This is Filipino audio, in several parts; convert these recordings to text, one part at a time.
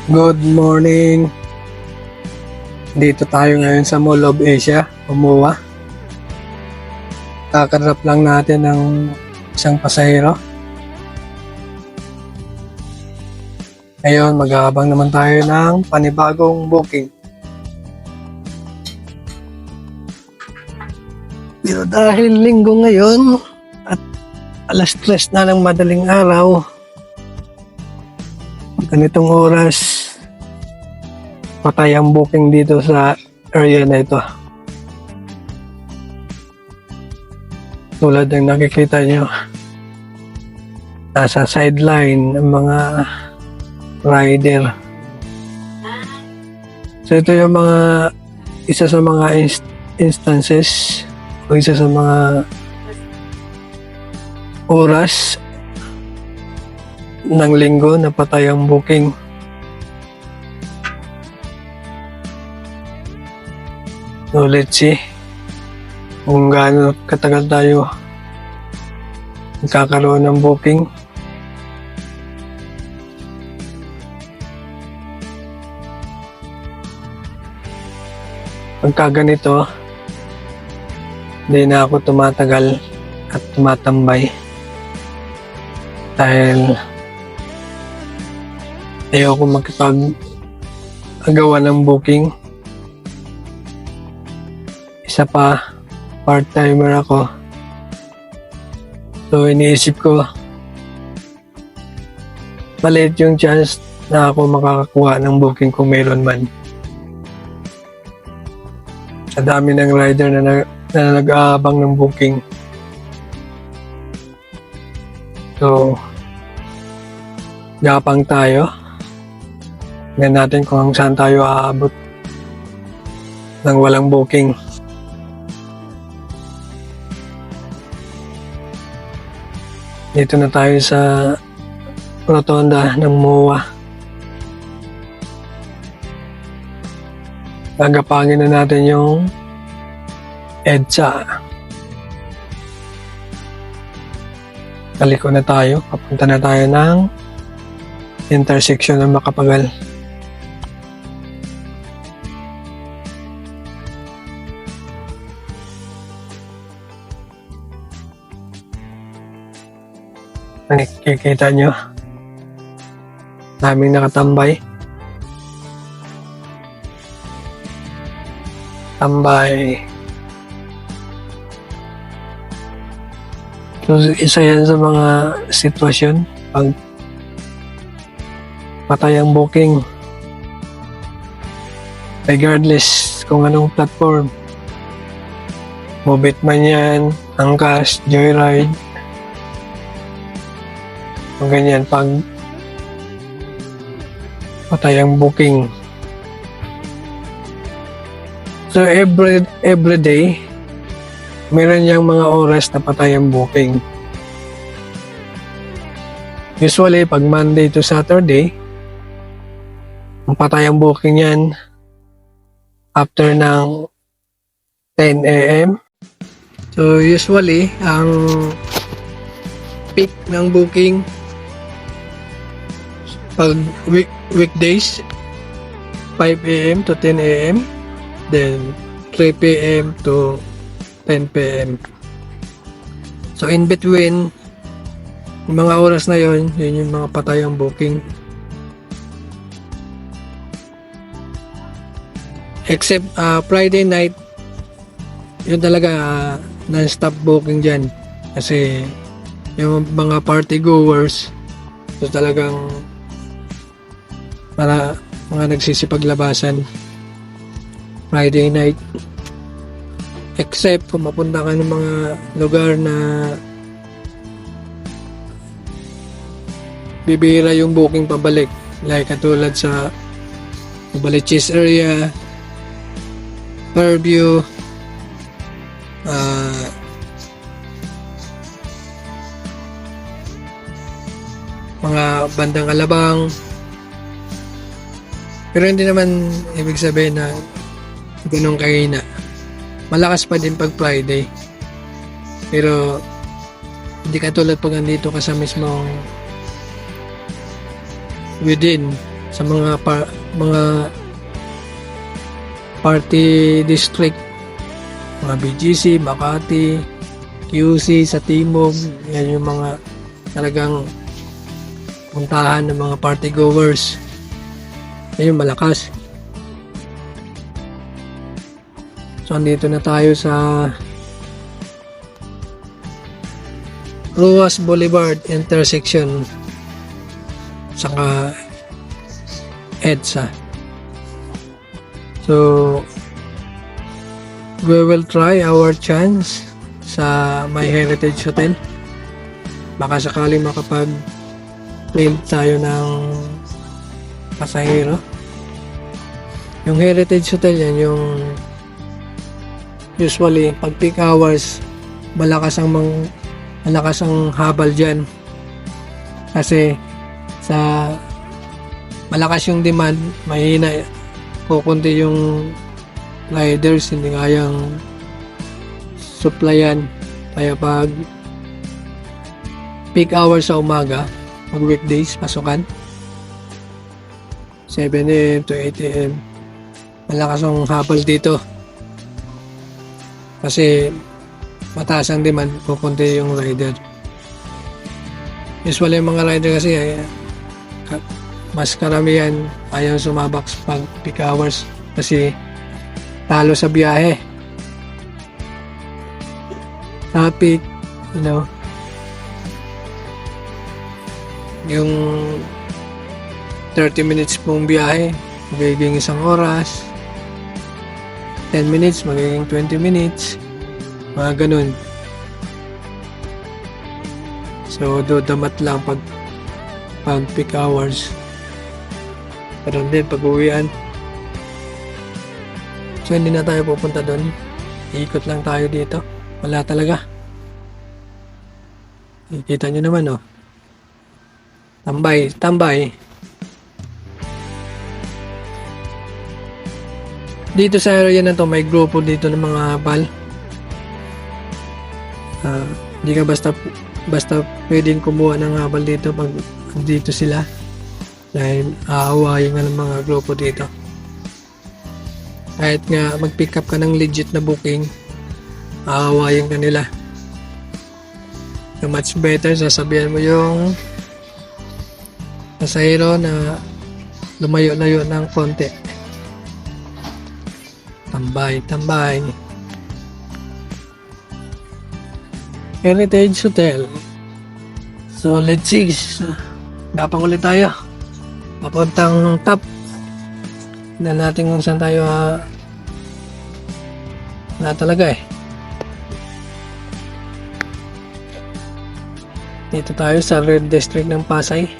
Good morning. Dito tayo ngayon sa Mall of Asia, Umuwa. Kakarap lang natin ng isang pasahero. Ngayon, maghahabang naman tayo ng panibagong booking. Pero dahil linggo ngayon at alas 3 na ng madaling araw, ganitong oras, patay ang booking dito sa area na ito. Tulad ng nakikita nyo, nasa sideline ng mga rider. So ito yung isa sa mga instances o isa sa mga oras ng linggo na patay ang booking. So let's see kung gaano katagal tayo magkakaroon ng booking. Pagka ganito, hindi na ako tumatagal at tumatambay dahil ayoko makipag-agawa ng booking. Isa pa, part-timer ako. So iniisip ko, maliit yung chance na ako makakakuha ng booking kung meron man. Sa dami ng rider na nag-aabang ng booking. So, gapang tayo. Tingnan natin kung saan tayo aabot ng walang booking. Dito na tayo sa rotonda ng MOA. Gagapangin na natin yung EDSA. Taliko na tayo. Papunta na tayo ng intersection ng Macapagal. Nakikita nyo, daming nakatambay. So, isa yan sa mga sitwasyon pag patay ang booking, regardless kung anong platform, Mobit man yan, Angkas, Joyride, kung ganyan, pag patay ang booking. So every day, meron niyang mga oras na patay ang booking. Usually, pag Monday to Saturday, ang patay ang booking yan after ng 10 a.m. So usually, ang peak ng booking pag weekdays, 5 a.m. to 10 a.m. Then 3 p.m. to 10 p.m. So in between, yung mga oras na yun yung mga patayang booking. Except Friday night, yun talaga non-stop booking dyan. Kasi yung mga party goers, so talagang para mga nagsisipaglabasan Friday night. Except kung mapunta ka ng mga lugar na bibihira yung booking pabalik, like katulad sa Novaliches area, Fairview, mga bandang Alabang. Pero hindi naman ibig sabihin na ganun kahina. Malakas pa din pag Friday. Pero hindi katulad pag nandito ka sa mismong within sa mga party district, mga BGC, Makati, QC sa Timog. Yan yung mga talagang puntahan ng mga party goers. Ayun, malakas. So, andito na tayo sa Ruas Boulevard intersection saka EDSA. So, we will try our chance sa My Heritage Hotel. Baka sakaling makapag-claim tayo ng pasahero. Yung Heritage Hotel yan, yung usually pag peak hours malakas ang habal dyan kasi sa malakas yung demand, mahina, kukunti yung riders, hindi kayang supplyan. Kaya pag peak hours sa umaga, pag weekdays, pasukan 7 AM to 8 AM, malakas ang habal dito kasi mataas ang demand, kukunti yung rider. Usually yung mga rider kasi mas karamihan ayaw sumabak pag peak hours kasi talo sa biyahe, traffic, yung 30 minutes pong biyahe magiging 1 oras, 10 minutes magiging 20 minutes, mga ganun. So dodamat lang pag peak hours, pero din pag uwian. So hindi na tayo pupunta doon, ikot lang tayo dito. Wala talaga, ikita nyo naman, oh, tambay. Dito sa area na to may grupo dito ng mga bal. Hindi ka basta pwedeng kumuha ng habal dito pag dito sila, dahil aawayin nga ng mga grupo dito. Kahit nga mag-pick up ka ng legit na booking, aawayin ka nila. So much better sasabihan mo yung pasahero na lumayo-layo ng konti. Tambay. Heritage Hotel. So let's see, gapang ulit tayo papuntang top. Na natin kung saan tayo na talaga dito tayo sa Red District ng Pasay.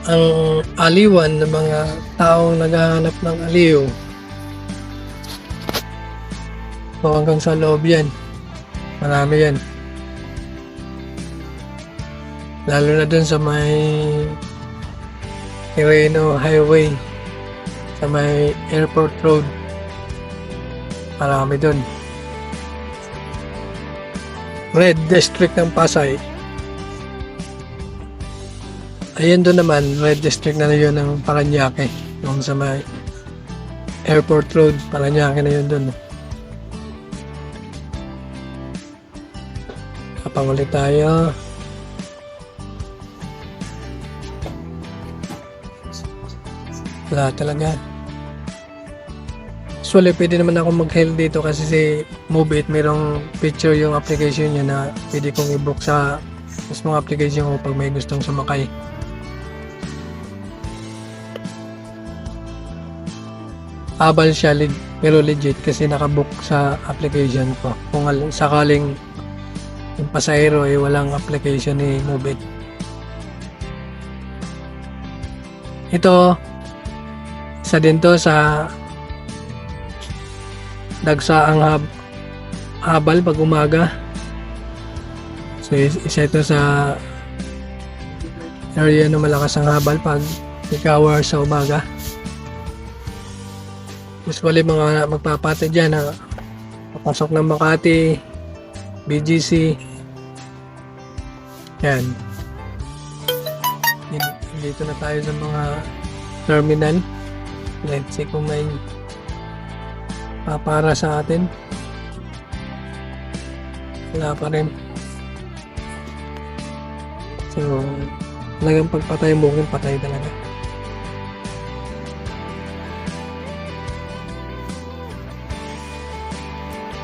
Ang aliwan ng mga taong naghahanap ng aliw, so hanggang sa loob yan, marami yan, lalo na dun sa may Quirino Highway, sa may Airport Road, marami dun. Red District ng Pasay, ayan doon naman, Red District na yun ng Paranaque, yung sa may Airport Road, Paranaque na yun doon. Kapang ulit tayo. Wala talaga. Usually pwede naman ako mag-hail dito kasi si Move It, mayroong picture yung application niya na pwede kong i-book sa mismong application ko pag may gustong sumakay. Abal siya, pero legit kasi nakabook sa application ko. Kung sakaling yung pasahero ay walang application ni Move It. Ito, isa din to sa dagsaang habal pag umaga. So isa ito sa area na malakas ang habal pag peak hour sa umaga. Usually mga magpapatid dyan na papasok ng Makati, BGC, yan, Dito na tayo sa mga terminal. Let's see kung may para sa atin. Wala pa rin. So, talagang pagpatay ang booking, patay talaga.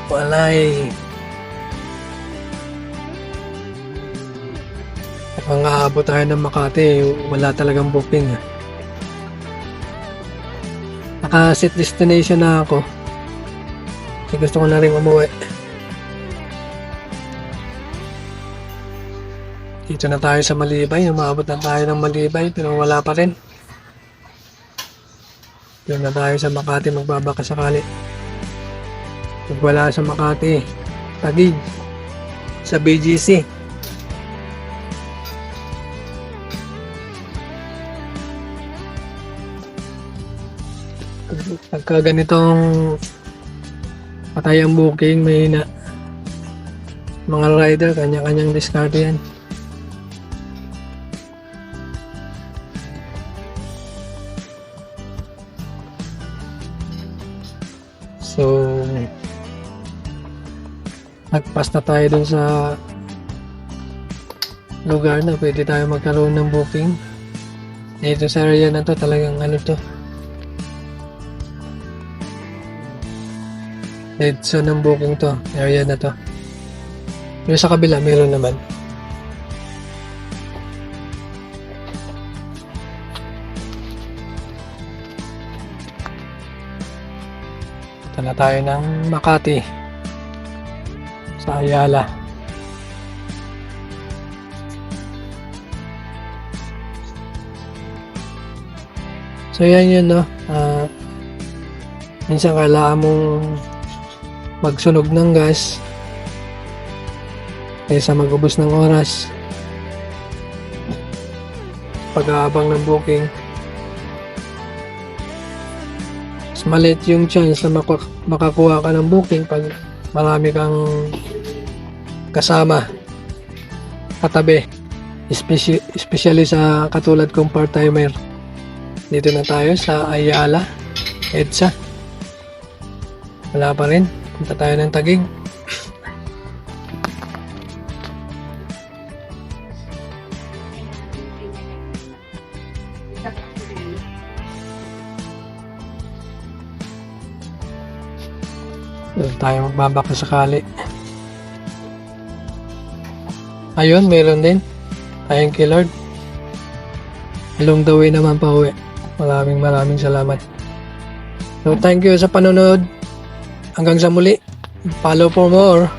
Walay. Kapag aabot tayo ng Makati, wala talagang booking. Naka-set destination na ako. Kasi gusto ko na rin umuwi. Dito na tayo sa Malibay. Umaabot na tayo ng Malibay pero wala pa rin. Dito na tayo sa Makati, magbabaka sakali. Pag wala sa Makati, Taguig sa BGC. Pagka ganitong patay ang booking, may mga rider, kanya-kanyang discard yan. So, nagpas na tayo dun sa lugar na pwede tayo magkaroon ng booking. Dito sa area na to, talagang ano to, dead zone ng booking to, area na to. Pero sa kabila, meron naman. Ito na tayo ng Makati sa Ayala. So yan yun, no? Minsan kailangan mong magsunog ng gas kaysa magubos ng oras pag-aabang ng booking. Mas maliit yung chance na makakuha ka ng booking pag marami kang kasama katabi, especially sa katulad kong part-timer. Dito na tayo sa Ayala, EDSA. Wala pa rin. Punta tayo ng Taguig. Doon tayo magbabaka sakali. Ayun, meron din. Thank you, Lord. Along the way naman pa uwi. Maraming salamat. So, thank you sa panonood. Hanggang sa muli. Follow for more.